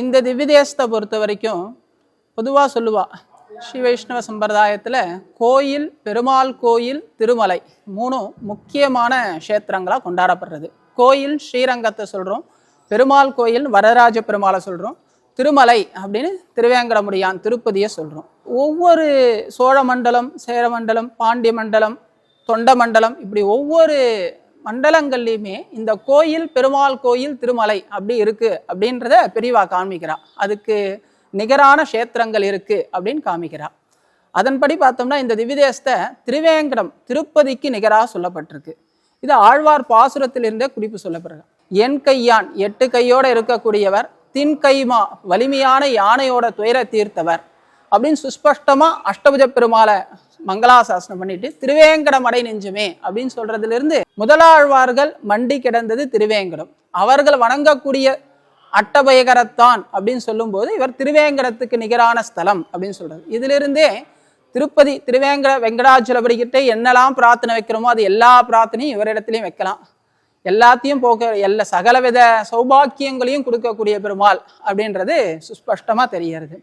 இந்த திவ்யதேசத்தை பொறுத்த வரைக்கும் பொதுவாக சொல்லுவா, ஸ்ரீ வைஷ்ணவ சம்பிரதாயத்தில் கோயில், பெருமாள் கோயில், திருமலை மூணும் முக்கியமான க்ஷேத்திரங்களாக கொண்டாடப்படுறது. கோயில் ஸ்ரீரங்கத்தை சொல்கிறோம், பெருமாள் கோயில் வரதராஜ பெருமாளை சொல்கிறோம், திருமலை அப்படின்னு திருவேங்கடமுடியான் திருப்பதியை சொல்கிறோம். ஒவ்வொரு சோழ மண்டலம், சேர மண்டலம், பாண்டிய மண்டலம், தொண்ட மண்டலம், இப்படி ஒவ்வொரு மண்டலங்கள்லையுமே இந்த கோயில், பெருமாள் கோயில், திருமலை அப்படி இருக்குது அப்படின்றத பெரியவா காமிக்கிறா. அதுக்கு நிகரான க்ஷேத்திரங்கள் இருக்குது அப்படின்னு காமிக்கிறா. அதன்படி பார்த்தோம்னா இந்த திவ்யதேசத்தை திருவேங்கடம் திருப்பதிக்கு நிகராக சொல்லப்பட்டிருக்கு. இது ஆழ்வார் பாசுரத்திலிருந்தே குறிப்பு சொல்லப்படுறார். என் கையான் 8 கையோடு இருக்கக்கூடியவர், தின் கைமா வலிமையான யானையோட துயர தீர்த்தவர் அப்படின்னு சுஸ்பஷ்டமாக அஷ்டபுஜ பெருமாளை மங்களாசாசனம் பண்ணிட்டு திருவேங்கடம் அடை நெஞ்சுமே அப்படின்னு சொல்றதுலேருந்து முதலாழ்வார்கள் மண்டி கிடந்தது திருவேங்கடம், அவர்கள் வணங்கக்கூடிய அட்டபயகரத்தான் அப்படின்னு சொல்லும்போது இவர் திருவேங்கடத்துக்கு நிகரான ஸ்தலம் அப்படின்னு சொல்றாரு. இதிலிருந்தே திருப்பதி வெங்கடாச்சலபதி கிட்ட என்னெல்லாம் பிரார்த்தனை வைக்கிறோமோ அது எல்லா பிரார்த்தனையும் இவரிடத்துலையும் வைக்கலாம். எல்லாத்தையும் போக்க சகலவித சௌபாக்கியங்களையும் கொடுக்கக்கூடிய பெருமாள் அப்படின்றது சுஸ்பஷ்டமா தெரிகிறது.